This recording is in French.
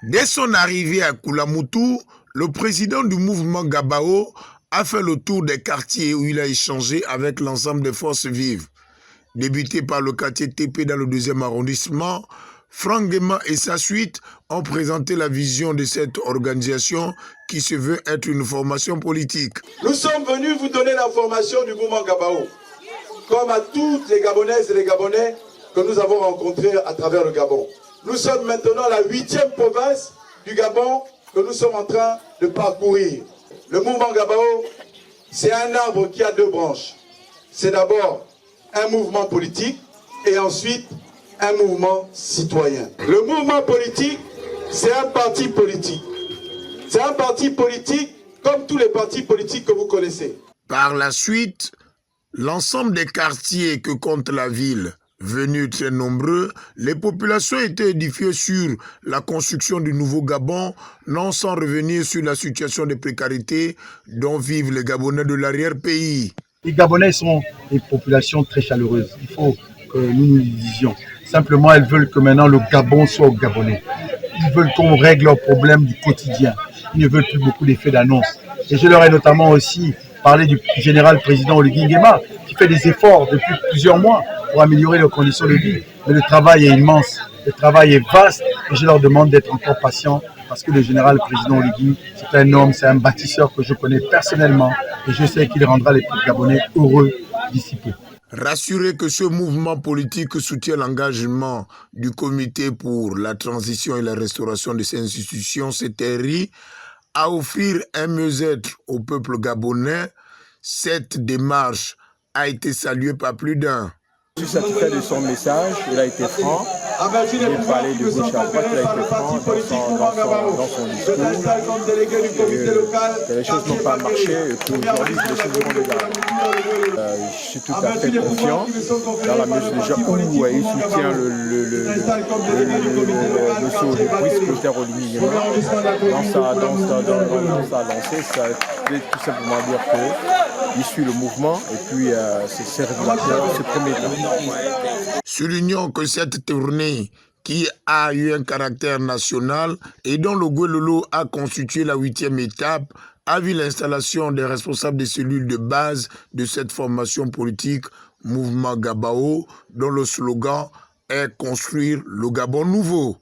Dès son arrivée à Koulamoutou, le président du mouvement Gabao a fait le tour des quartiers où il a échangé avec l'ensemble des forces vives. Débuté par le quartier TP dans le 2e arrondissement, Franck Guéma et sa suite ont présenté la vision de cette organisation qui se veut être une formation politique. Nous sommes venus vous donner l'information du mouvement Gabao, comme à toutes les Gabonaises et les Gabonais que nous avons rencontrés à travers le Gabon. Nous sommes maintenant la 8e province du Gabon que nous sommes en train de parcourir. Le mouvement Gabao, c'est un arbre qui a 2 branches. C'est d'abord un mouvement politique et ensuite un mouvement citoyen. Le mouvement politique, c'est un parti politique. C'est un parti politique comme tous les partis politiques que vous connaissez. Par la suite, l'ensemble des quartiers que compte la ville, venus très nombreux, les populations étaient édifiées sur la construction du nouveau Gabon, non sans revenir sur la situation de précarité dont vivent les Gabonais de l'arrière-pays. Les Gabonais sont des populations très chaleureuses. Il faut que nous le disions. Simplement, elles veulent que maintenant le Gabon soit au Gabonais. Ils veulent qu'on règle leurs problèmes du quotidien. Ils ne veulent plus beaucoup d'effets d'annonce. Et je leur ai notamment aussi parlé du général président Oligui Nguema, qui fait des efforts depuis plusieurs mois pour améliorer leurs conditions de vie. Mais le travail est immense, le travail est vaste et je leur demande d'être encore patients parce que le général président Oligui, c'est un homme, c'est un bâtisseur que je connais personnellement et je sais qu'il rendra les peuples gabonais heureux d'ici peu. Rassurer que ce mouvement politique soutient l'engagement du comité pour la transition et la restauration de ces institutions, c'est-à-dire à offrir un mieux-être au peuple gabonais. Cette démarche a été saluée par plus d'un. Je suis satisfait de son message, il a été franc, il a parlé de gauche à droite, il a été franc dans son discours. Que les choses n'ont pas marché et qu'aujourd'hui les choses vont regarder. Je suis tout à fait confiant dans la mesure déjà où il soutient monsieur secrétaire Oligui Nguema dans sa lancée. Ça veut tout simplement dire qu'il suit le mouvement et puis c'est révélateur, ce premier temps. Soulignons que cette tournée qui a eu un caractère national et dont le Guelolo a constitué la 8e étape, a vu l'installation des responsables des cellules de base de cette formation politique, Mouvement Gabao, dont le slogan est « Construire le Gabon nouveau ».